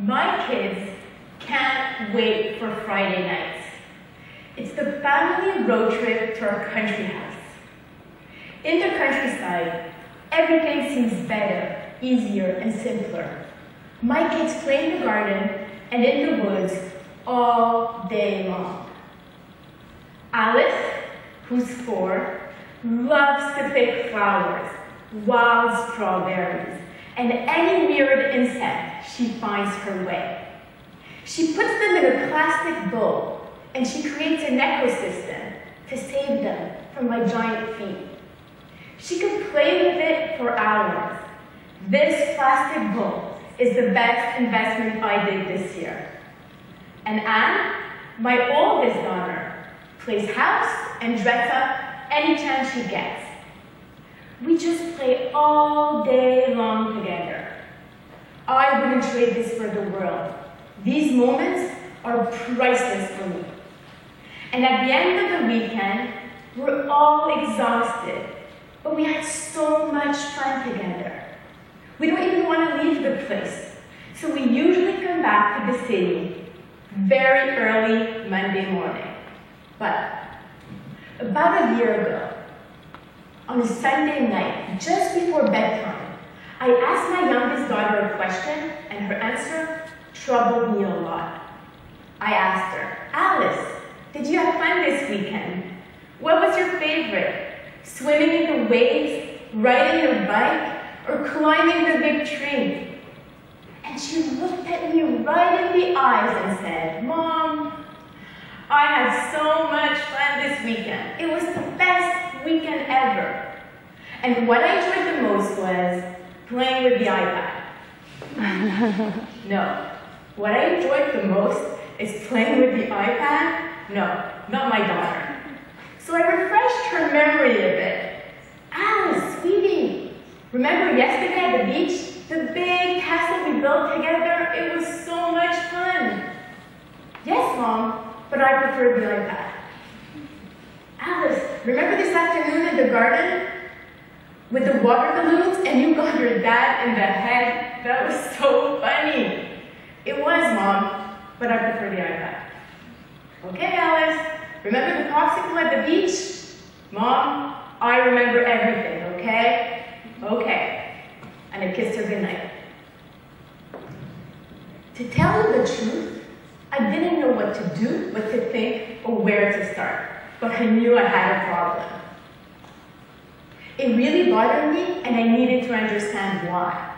My kids can't wait for Friday nights. It's the family road trip to our country house. In the countryside, everything seems better, easier, and simpler. My kids play in the garden and in the woods all day long. Alice, who's 4, loves to pick flowers, wild strawberries, and any weird insect she finds her way. She puts them in a plastic bowl, and she creates an ecosystem to save them from my giant feet. She could play with it for hours. This plastic bowl is the best investment I did this year. And Anne, my oldest daughter, plays house and dress up any chance she gets. We just play all day long together. I wouldn't trade this for the world. These moments are priceless for me. And at the end of the weekend, we're all exhausted, but we had so much fun together. We don't even want to leave the place, so we usually come back to the city very early Monday morning. But about a year ago, on a Sunday night, just before bedtime, I asked my youngest daughter a question, and her answer troubled me a lot. I asked her, Alice, did you have fun this weekend? What was your favorite? Swimming in the waves, riding your bike, or climbing the big tree? And she looked at me right in the eyes and said, Mom, I had so much fun this weekend. It was the best weekend ever. And what I enjoyed the most was playing with the iPad. No, what I enjoyed the most is playing with the iPad? No, not my daughter. So I refreshed her memory a bit. Alice, sweetie, remember yesterday at the beach? The big castle we built together? It was so much fun. Yes, Mom, but I prefer the iPad. Alice, remember this afternoon in the garden with the water balloons and you got your dad in the head? That was so funny. It was, Mom, but I prefer the iPad. Okay, Alice, remember the popsicle at the beach? Mom, I remember everything, okay? Okay. And I kissed her goodnight. To tell you the truth, I didn't know what to do, what to think, or where to start. But I knew I had a problem. It really bothered me, and I needed to understand why.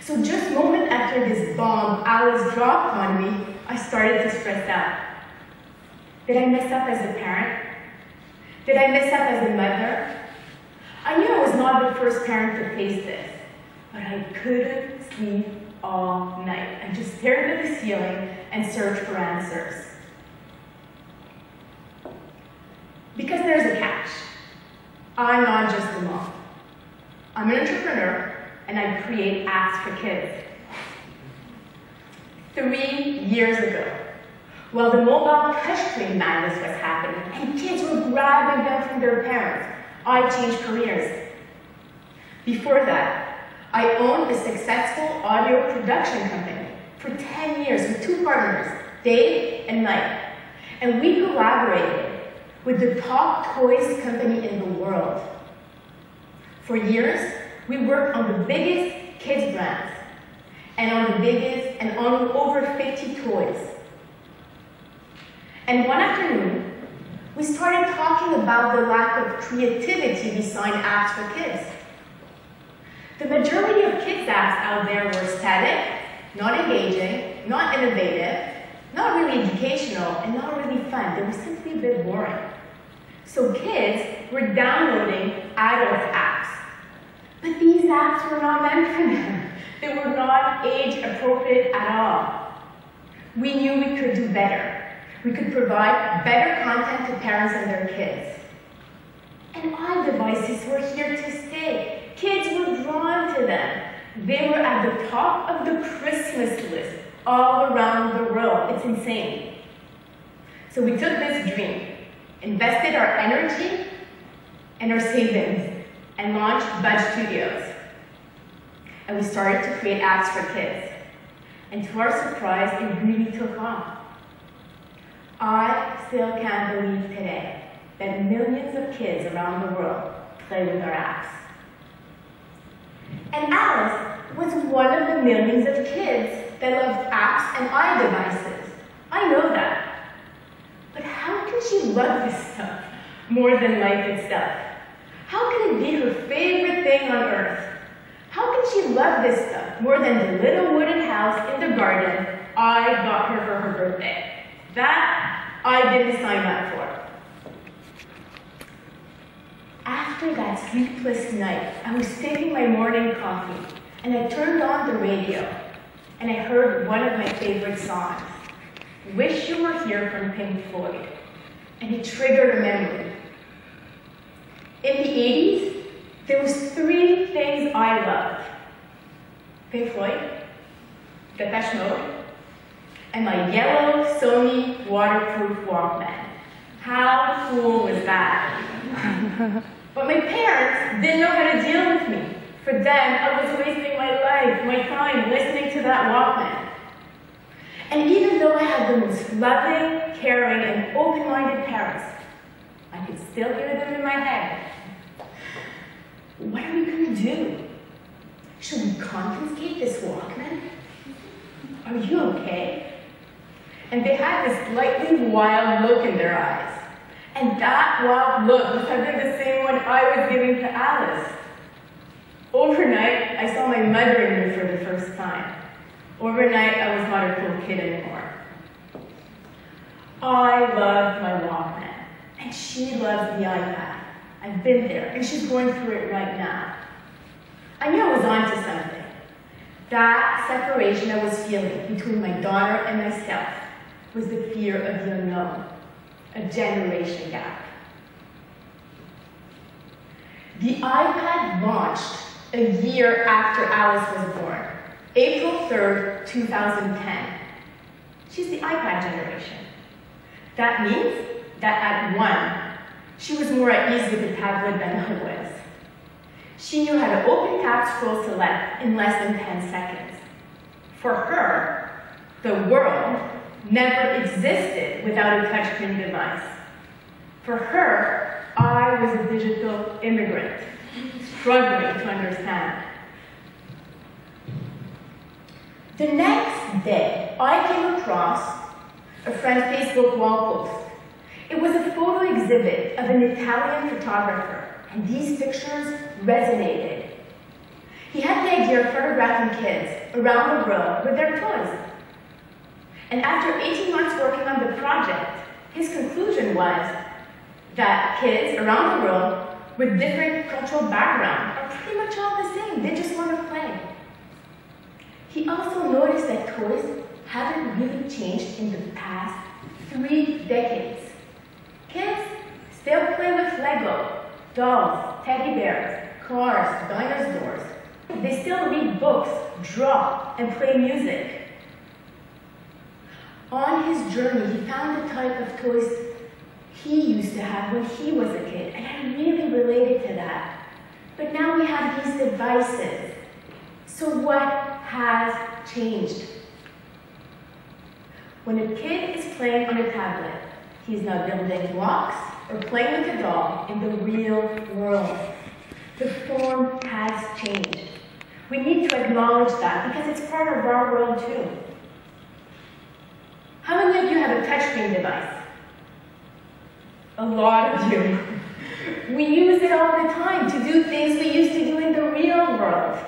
So just a moment after this bomb Alice dropped on me, I started to stress out. Did I mess up as a parent? Did I mess up as a mother? I knew I was not the first parent to face this, but I couldn't sleep all night. I just stared at the ceiling and searched for answers. Because there's a catch. I'm not just a mom. I'm an entrepreneur, and I create apps for kids. 3 years ago, while the mobile touchscreen madness was happening and kids were grabbing them from their parents, I changed careers. Before that, I owned a successful audio production company for 10 years with 2 partners, Dave and Mike. And we collaborated with the top toys company in the world. For years, we worked on the biggest kids brands and on over 50 toys. And one afternoon, we started talking about the lack of creativity behind apps for kids. The majority of kids' apps out there were static, not engaging, not innovative, not really educational, and not really fun. They were simply a bit boring. So kids were downloading adult apps. But these apps were not meant for them. They were not age appropriate at all. We knew we could do better. We could provide better content to parents and their kids. And iDevices were here to stay. Kids were drawn to them. They were at the top of the Christmas list all around the world. It's insane. So we took this dream, invested our energy and our savings, and launched Budge Studios. And we started to create apps for kids. and to our surprise, it really took off. I still can't believe today that millions of kids around the world play with our apps. And Alice was one of the millions of kids that loved apps and iDevices. I know that. But how can she love this stuff more than life itself? How can it be her favorite thing on earth? How can she love this stuff more than the little wooden house in the garden I got her for her birthday? That I didn't sign up for. After that sleepless night, I was taking my morning coffee, and I turned on the radio, and I heard one of my favorite songs, Wish You Were Here from Pink Floyd, and it triggered a memory. In the 80s, there was 3 things I loved. Pink Floyd, Depeche Mode, and my yellow Sony waterproof Walkman. How cool was that? But my parents didn't know how to deal with me. For them, I was wasting my life, my time, listening to that Walkman. And even though I had the most loving, caring, and open-minded parents, I could still hear them in my head. What are we going to do? Should we confiscate this Walkman? Are you okay? And they had this slightly wild look in their eyes. And that wild look must have been the same one I was giving to Alice. Overnight, I saw my mother in me for the first time. Overnight, I was not a cool kid anymore. I loved my Walkman, and she loves the iPad. I've been there, and she's going through it right now. I knew I was onto something. That separation I was feeling between my daughter and myself was the fear of the unknown, a generation gap. The iPad launched a year after Alice was born, April 3rd, 2010. She's the iPad generation. That means that at 1, she was more at ease with the tablet than I was. She knew how to open tab scroll select in less than 10 seconds. For her, the world never existed without a touchscreen device. For her, I was a digital immigrant, struggling to understand. The next day, I came across a friend's Facebook wall post. It was a photo exhibit of an Italian photographer, and these pictures resonated. He had the idea of photographing kids around the world with their toys. And after 18 months working on the project, his conclusion was that kids around the world with different cultural backgrounds are pretty much all the same. They just want to play. He also noticed that toys haven't really changed in the past 3 decades. Kids still play with Lego, dolls, teddy bears, cars, dinosaurs. They still read books, draw, and play music. On his journey, he found the type of toys he used to have when he was a kid, and I really related to that. But now we have these devices. So what has changed? When a kid is playing on a tablet, he's now building blocks or playing with a doll in the real world. The form has changed. We need to acknowledge that because it's part of our world too. How many of you have a touchscreen device? A lot of you. We use it all the time to do things we used to do in the real world.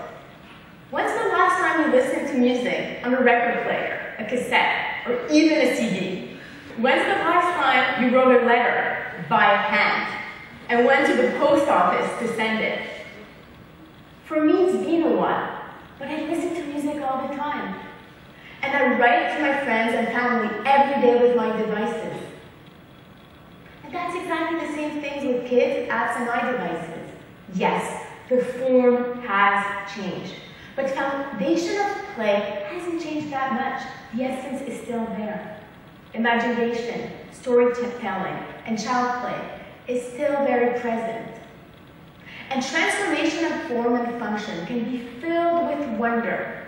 When's the last time you listened to music on a record player, a cassette, or even a CD? When's the last time you wrote a letter by hand and went to the post office to send it? For me, it's been a while, but I listen to music all the time. And I write to my friends and family every day with my devices. And that's exactly the same thing with kids, apps, and iDevices. Yes, the form has changed. But the foundation of play hasn't changed that much. The essence is still there. Imagination, storytelling, and child play is still very present. And transformation of form and function can be filled with wonder.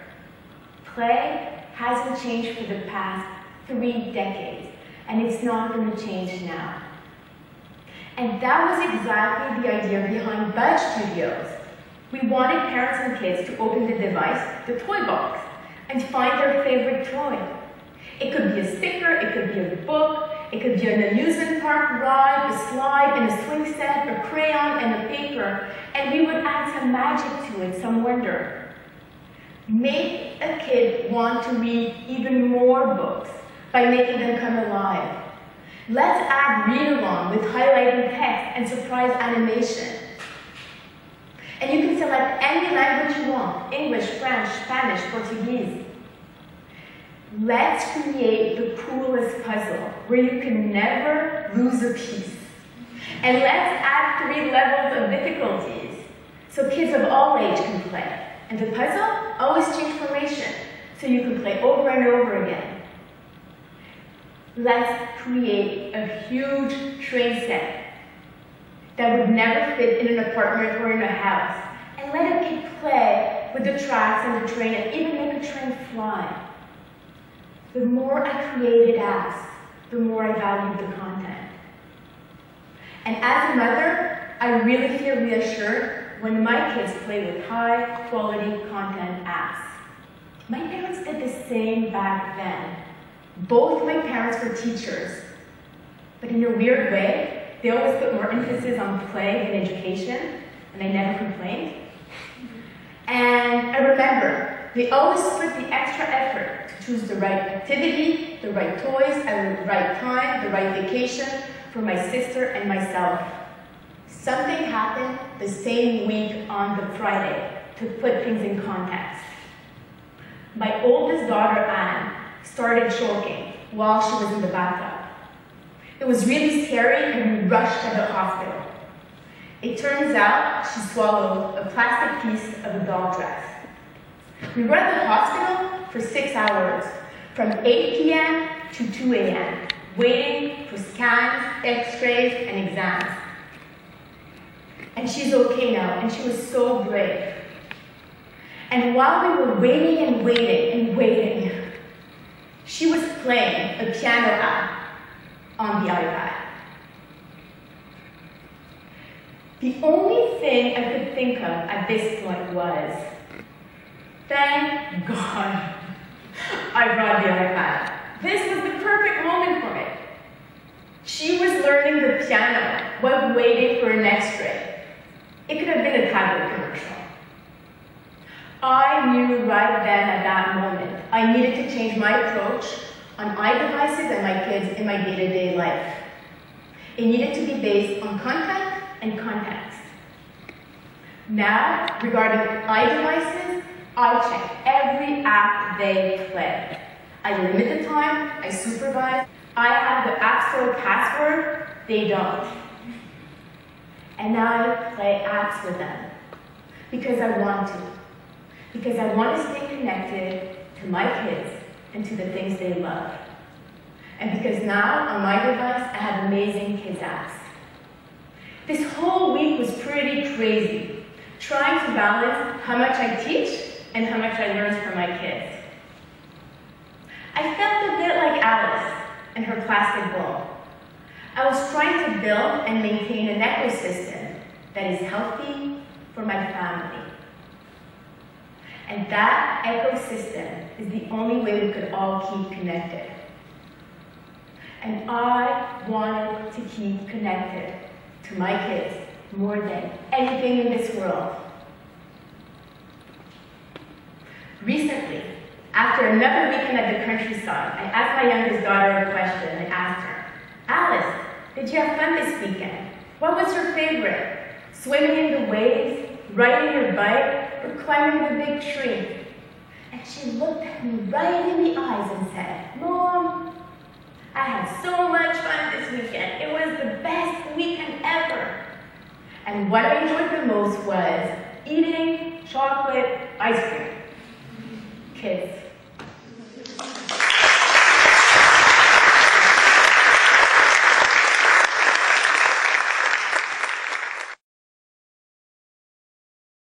Play hasn't changed for the past 3 decades, and it's not going to change now. And that was exactly the idea behind Budge Studios. We wanted parents and kids to open the device, the toy box, and find their favorite toy. It could be a sticker, it could be a book, it could be an amusement park ride, a slide, and a swing set, a crayon, and a paper, and we would add some magic to it, some wonder. Make a kid want to read even more books by making them come alive. Let's add read-along with highlighting text and surprise animation. And you can select any language you want, English, French, Spanish, Portuguese. Let's create the coolest puzzle where you can never lose a piece. And let's add 3 levels of difficulties so kids of all ages can play. And the puzzle always change formation so you can play over and over again. Let's create a huge train set that would never fit in an apartment or in a house. And let a kid play with the tracks and the train and even make a train fly. The more I created apps, the more I valued the content. And as a mother, I really feel reassured when my kids play with high-quality content apps. My parents did the same back then. Both my parents were teachers, but in a weird way, they always put more emphasis on play than education, and I never complained. And I remember, they always put the extra effort to choose the right activity, the right toys, at the right time, the right vacation for my sister and myself. Something happened the same week on the Friday to put things in context. My oldest daughter, Anne, started choking while she was in the bathtub. It was really scary and we rushed to the hospital. It turns out she swallowed a plastic piece of a doll dress. We were at the hospital for 6 hours, from 8 p.m. to 2 a.m., waiting for scans, x-rays, and exams. And she's okay now, and she was so brave. And while we were waiting and waiting and waiting, she was playing a piano app on the iPad. The only thing I could think of at this point was, thank God I brought the iPad. This was the perfect moment for it. She was learning the piano while waiting for an x-ray. It could have been a tablet commercial. I knew right then at that moment I needed to change my approach on iDevices and my kids in my day-to-day life. It needed to be based on content and context. Now, regarding iDevices, I check every app they play. I limit the time, I supervise. I have the App Store password, they don't. And now I play apps with them because I want to. Because I want to stay connected to my kids and to the things they love. And because now on my device, I have amazing kids apps. This whole week was pretty crazy, trying to balance how much I teach and how much I learn from my kids. I felt a bit like Alice and her plastic bowl. I was trying to build and maintain an ecosystem that is healthy for my family. And that ecosystem is the only way we could all keep connected. And I wanted to keep connected to my kids more than anything in this world. Recently, after another weekend at the countryside, I asked my youngest daughter a question. I asked her, Alice, did you have fun this weekend? What was your favorite? Swimming in the waves, riding your bike, or climbing the big tree? And she looked at me right in the eyes and said, Mom, I had so much fun this weekend. It was the best weekend ever. And what I enjoyed the most was eating chocolate ice cream. Kids.